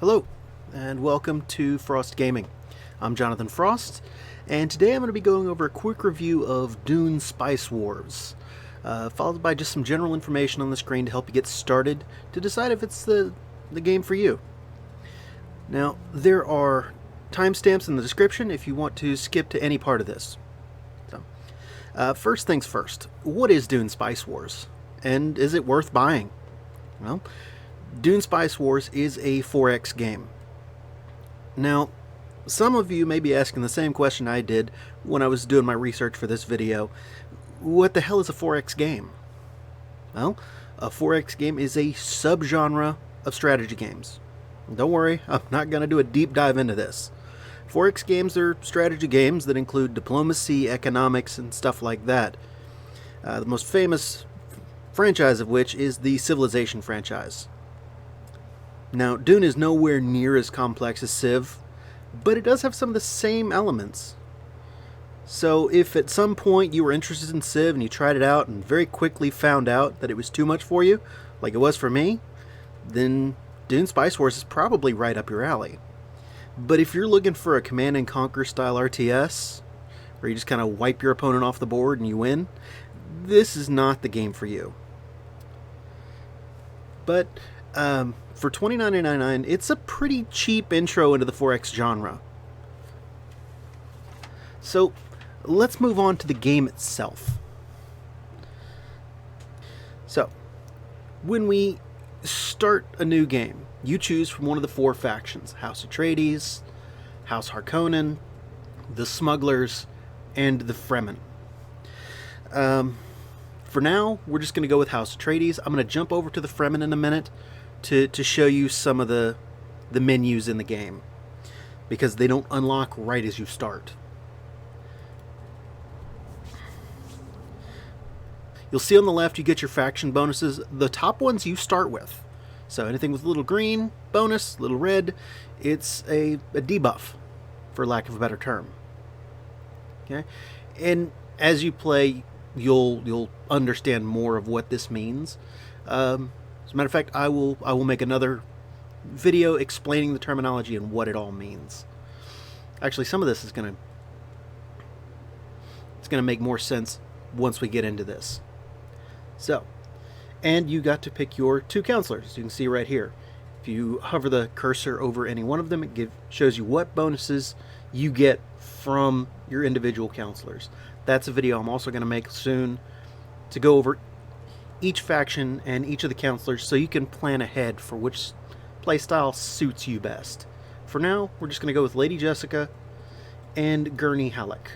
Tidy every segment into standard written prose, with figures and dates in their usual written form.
Hello, and welcome to Frost Gaming. I'm Jonathan Frost, and today I'm going to be going over a quick review of Dune Spice Wars, followed by just some general information on the screen to help you get started to decide if it's the game for you. Now, there are timestamps in the description if you want to skip to any part of this. First things first, what is Dune Spice Wars, and is it worth buying? Well, Dune Spice Wars is a 4X game. Now, some of you may be asking the same question I did when I was doing my research for this video. What the hell is a 4X game? Well, a 4X game is a subgenre of strategy games. Don't worry, I'm not going to do a deep dive into this. 4X games are strategy games that include diplomacy, economics, and stuff like that. The most famous franchise of which is the Civilization franchise. Now, Dune is nowhere near as complex as Civ, but it does have some of the same elements. So if at some point you were interested in Civ and you tried it out and very quickly found out that it was too much for you, like it was for me, then Dune Spice Wars is probably right up your alley. But if you're looking for a Command and Conquer style RTS, where you just kind of wipe your opponent off the board and you win, this is not the game for you. But for $29.99, it's a pretty cheap intro into the 4X genre. So let's move on to the game itself. So when we start a new game, you choose from one of the four factions: House Atreides, House Harkonnen, the Smugglers, and the Fremen. For now, we're just going to go with House Atreides. I'm going to jump over to the Fremen in a minute to show you some of the menus in the game, because they don't unlock right as you start. You'll see on the left you get your faction bonuses. The top ones you start with. So anything with a little green bonus, little red, it's a debuff, for lack of a better term. Okay, and as you play, you'll understand more of what this means. As a matter of fact, I will make another video explaining the terminology and what it all means. Actually, some of this is gonna make more sense once we get into this. So, and you got to pick your two counselors. You can see right here. If you hover the cursor over any one of them, it shows you what bonuses you get from your individual counselors. That's a video I'm also going to make soon to go over each faction and each of the counselors so you can plan ahead for which playstyle suits you best. For now, we're just going to go with Lady Jessica and Gurney Halleck.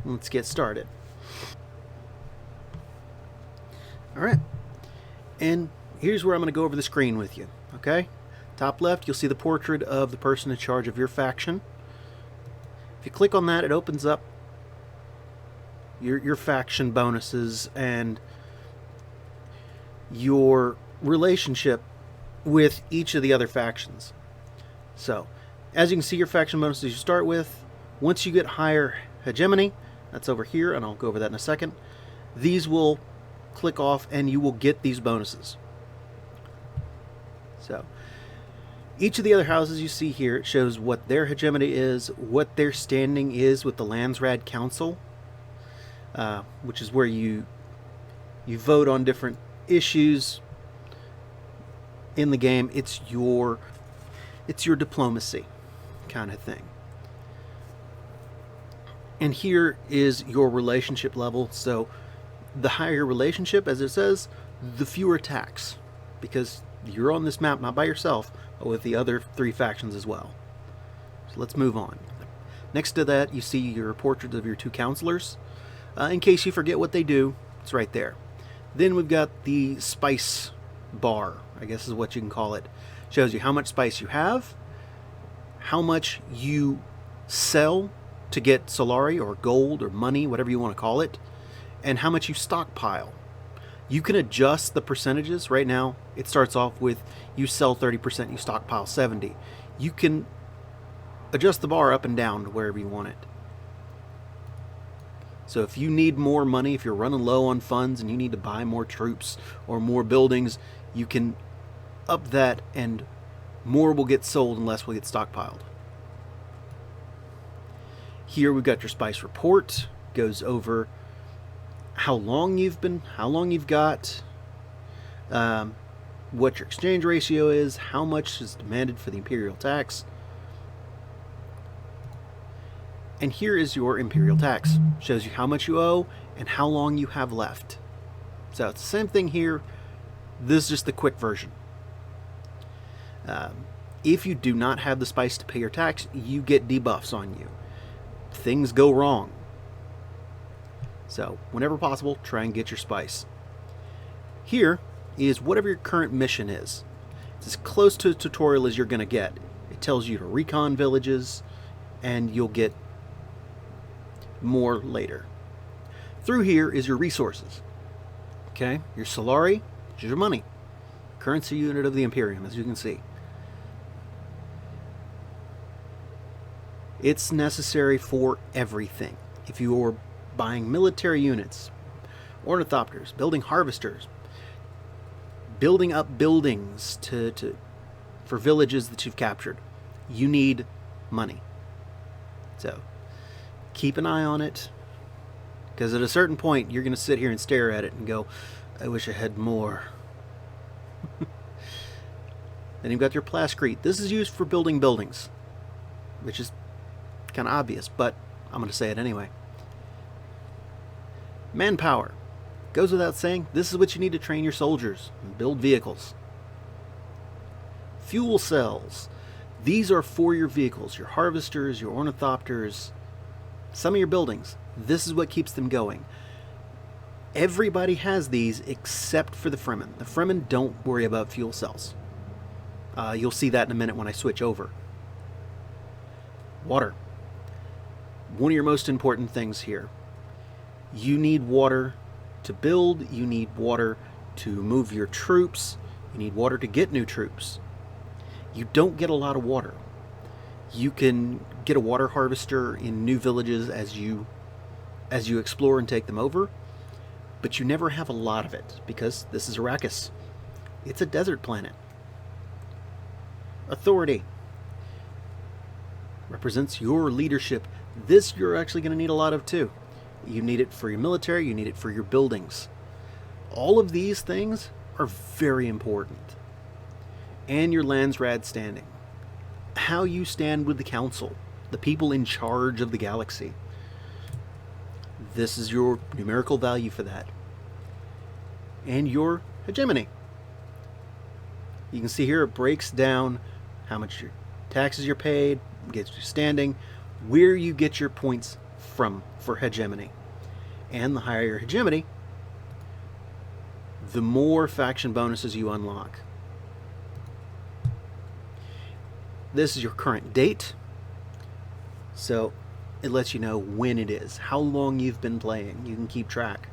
Let's get started. Alright, and here's where I'm going to go over the screen with you, okay? Top left, you'll see the portrait of the person in charge of your faction. If you click on that, it opens up your faction bonuses and your relationship with each of the other factions. So, as you can see, your faction bonuses you start with, once you get higher Hegemony, that's over here, and I'll go over that in a second, these will click off and you will get these bonuses. So each of the other houses you see here, it shows what their hegemony is, what their standing is with the Landsraad Council, which is where you vote on different issues in the game. It's your diplomacy kind of thing. And here is your relationship level. So the higher your relationship, as it says, the fewer attacks, because you're on this map not by yourself, but with the other three factions as well. So let's move on. Next to that, you see your portraits of your two counselors. In case you forget what they do, it's right there. Then we've got the spice bar, I guess is what you can call it. Shows you how much spice you have, how much you sell to get Solari or gold or money, whatever you want to call it, and how much you stockpile. You can adjust the percentages. Right now, it starts off with you sell 30%, you stockpile 70%. You can adjust the bar up and down to wherever you want it. So if you need more money, if you're running low on funds and you need to buy more troops or more buildings, you can up that and more will get sold and less will get stockpiled. Here we've got your spice report. Goes over how long you've got, what your exchange ratio is, how much is demanded for the imperial tax. And here is your imperial tax. Shows you how much you owe and how long you have left. So it's the same thing here. This is just the quick version. If you do not have the spice to pay your tax, you get debuffs on you. Things go wrong. So whenever possible, try and get your spice. Here is whatever your current mission is. It's as close to a tutorial as you're going to get. It tells you to recon villages, and you'll get more later. Through here is your resources. Okay, your Solari is your money. Currency unit of the Imperium, as you can see. It's necessary for everything. If you are buying military units, ornithopters, building harvesters, building up buildings for villages that you've captured, you need money. So keep an eye on it, because at a certain point you're going to sit here and stare at it and go, I wish I had more. Then you've got your plascrete. This is used for building buildings, which is kind of obvious, but I'm going to say it anyway. Manpower. Goes without saying, this is what you need to train your soldiers and build vehicles. Fuel cells. These are for your vehicles, your harvesters, your ornithopters, some of your buildings. This is what keeps them going. Everybody has these except for the Fremen. The Fremen don't worry about fuel cells. You'll see that in a minute when I switch over. Water. One of your most important things here. You need water to build. You need water to move your troops. You need water to get new troops. You don't get a lot of water. You can get a water harvester in new villages as you explore and take them over, but you never have a lot of it because this is Arrakis. It's a desert planet. Authority represents your leadership. This you're actually going to need a lot of too. You need it for your military, you need it for your buildings. All of these things are very important. And your Landsraad standing. How you stand with the council, the people in charge of the galaxy. This is your numerical value for that. And your hegemony. You can see here it breaks down how much your taxes you're paid, gets you standing, where you get your points from for hegemony. And the higher your hegemony, the more faction bonuses you unlock. This is your current date, so it lets you know when it is, how long you've been playing. You can keep track.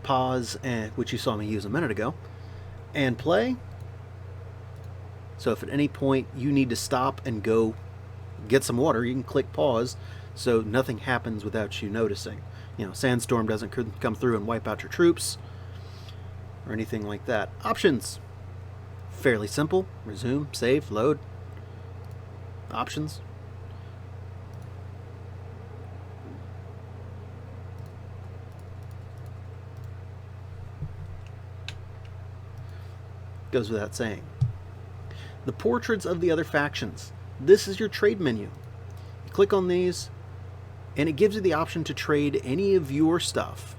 Pause, which you saw me use a minute ago, and play. So if at any point you need to stop and go get some water, you can click pause so nothing happens without you noticing. Sandstorm doesn't come through and wipe out your troops or anything like that. Options. Fairly simple. Resume, save, load. Options. Goes without saying. The portraits of the other factions. This is your trade menu. You click on these, and it gives you the option to trade any of your stuff.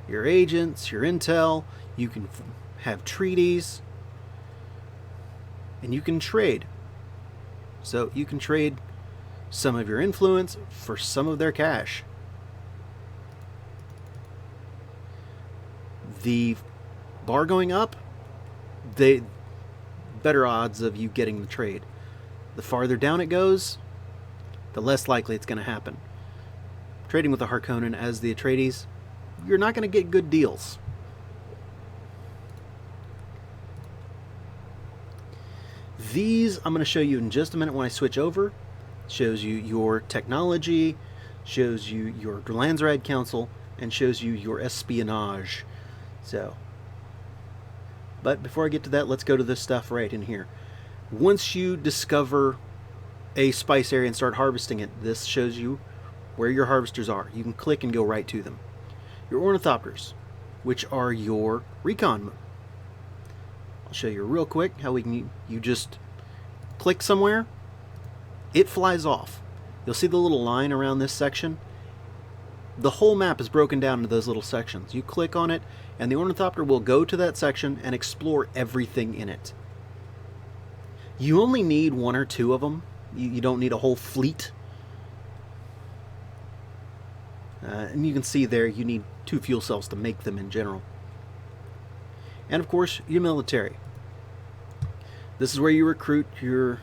Your agents, your intel, you can have treaties, and you can trade. So you can trade some of your influence for some of their cash. The bar going up, the better odds of you getting the trade. The farther down it goes, the less likely it's going to happen. Trading with the Harkonnen as the Atreides, you're not going to get good deals. These I'm going to show you in just a minute when I switch over. Shows you your technology, shows you your Landsraad Council, and shows you your espionage. But before I get to that, let's go to this stuff right in here. Once you discover a spice area and start harvesting it, this shows you where your harvesters are. You can click and go right to them. Your ornithopters, which are your recon. I'll show you real quick how we can. You just click somewhere, it flies off. You'll see the little line around this section. The whole map is broken down into those little sections. You click on it, and the ornithopter will go to that section and explore everything in it. You only need one or two of them. You don't need a whole fleet. And you can see there you need 2 fuel cells to make them in general. And of course, your military. This is where you recruit your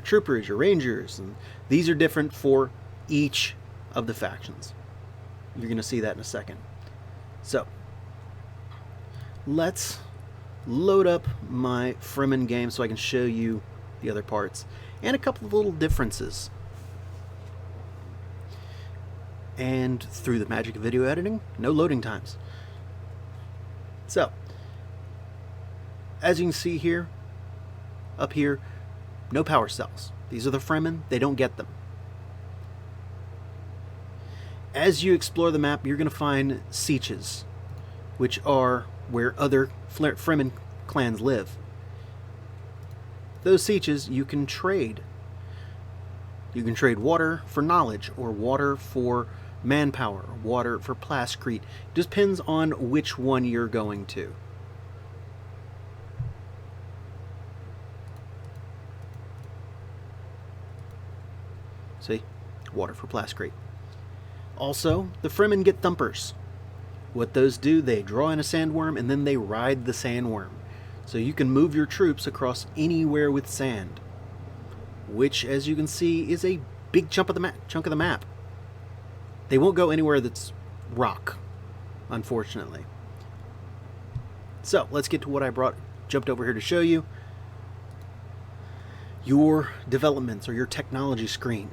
troopers, your rangers, and these are different for each of the factions. You're going to see that in a second. So, let's load up my Fremen game so I can show you the other parts and a couple of little differences. And through the magic of video editing, no loading times. So, as you can see here, up here, no power cells. These are the Fremen, they don't get them. As you explore the map, you're going to find Sietchs, which are where other Fremen clans live. Those Sietchs you can trade. You can trade water for knowledge, or water for manpower, or water for plascrete. It just depends on which one you're going to. See? Water for plascrete. Also, the Fremen get thumpers. What those do, they draw in a sandworm and then they ride the sandworm. So you can move your troops across anywhere with sand, which, as you can see, is a big chunk of the map. They won't go anywhere that's rock, unfortunately. So let's get to what I jumped over here to show you. Your developments, or your technology screen.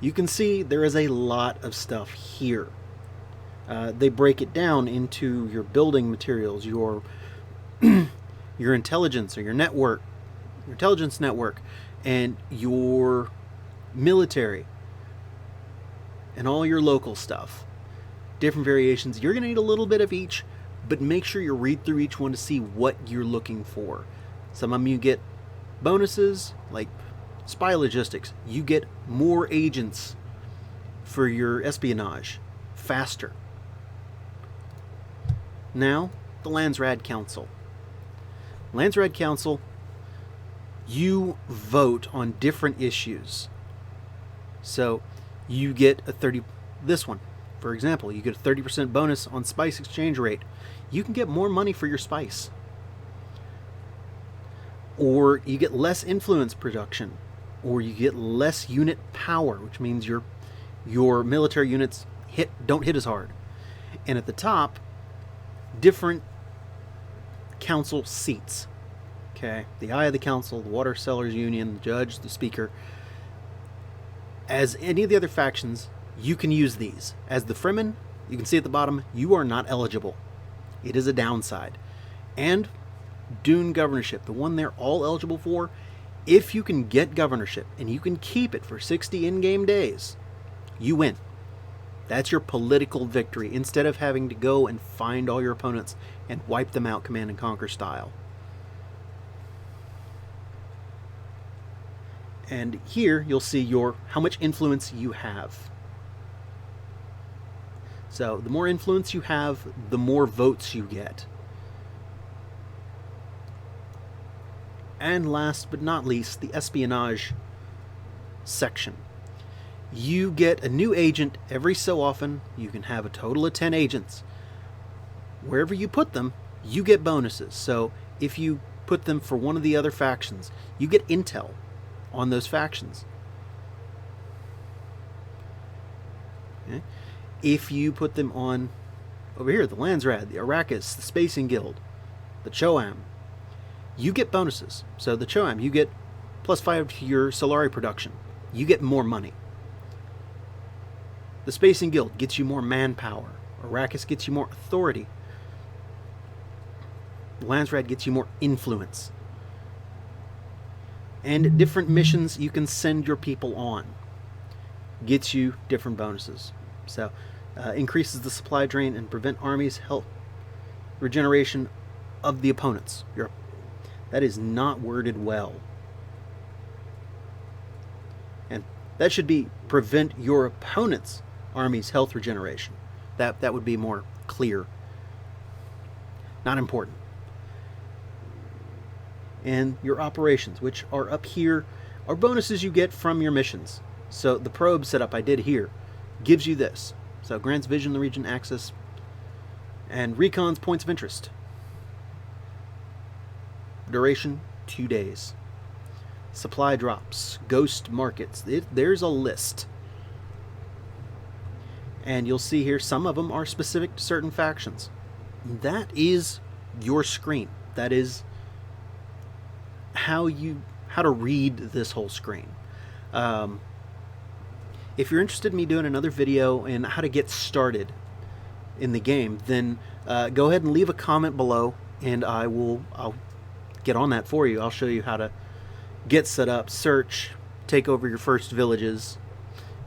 You can see there is a lot of stuff here. They break it down into your building materials, your your intelligence, or your intelligence network, and your military, and all your local stuff. Different variations. You're going to need a little bit of each, but make sure you read through each one to see what you're looking for. Some of them you get bonuses, like spy logistics. You get more agents for your espionage faster. Now, the Landsraad Council. Landsraad Council, you vote on different issues. So, you get this one, for example, you get a 30% bonus on spice exchange rate. You can get more money for your spice. Or you get less influence production. Or you get less unit power, which means your military units don't hit as hard. And at the top, different council seats. Okay, the Eye of the Council, the Water Sellers Union, the Judge, the Speaker. As any of the other factions, you can use these. As the Fremen, you can see at the bottom, you are not eligible. It is a downside. And Dune governorship, the one they're all eligible for, if you can get governorship and you can keep it for 60 in-game days, you win. That's your political victory, instead of having to go and find all your opponents and wipe them out Command and Conquer style. And here you'll see how much influence you have. So the more influence you have, the more votes you get. And last but not least, the espionage section. You get a new agent every so often. You can have a total of 10 agents. Wherever you put them, you get bonuses. So if you put them for one of the other factions, you get intel on those factions. Okay. If you put them on over here, the Landsraad, the Arrakis, the Spacing Guild, the Choam, you get bonuses. So the Choam, you get +5 to your Solari production. You get more money. The Spacing Guild gets you more manpower. Arrakis gets you more authority. The Landsraad gets you more influence. And different missions you can send your people on gets you different bonuses. So increases the supply drain and prevent armies' health regeneration of the opponents. That is not worded well. And that should be prevent your opponent's army's health regeneration. That would be more clear. Not important. And your operations, which are up here, are bonuses you get from your missions. So the probe setup I did here gives you this. So grants vision, the region access, and recons points of interest. Duration, 2 days. Supply drops, ghost markets. There's a list. And you'll see here some of them are specific to certain factions. That is your screen. That is how to read this whole screen. If you're interested in me doing another video in how to get started in the game, then go ahead and leave a comment below, and I'll get on that for you. I'll show you how to get set up, search, take over your first villages,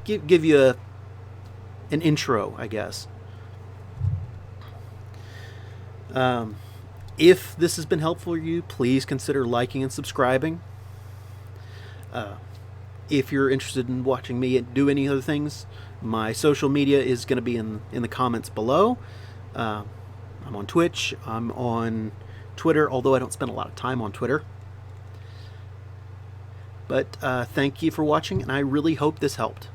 give you an intro, I guess. If this has been helpful for you, please consider liking and subscribing. If you're interested in watching me do any other things, my social media is going to be in the comments below. I'm on Twitch. I'm on Twitter, although I don't spend a lot of time on Twitter. But thank you for watching, and I really hope this helped.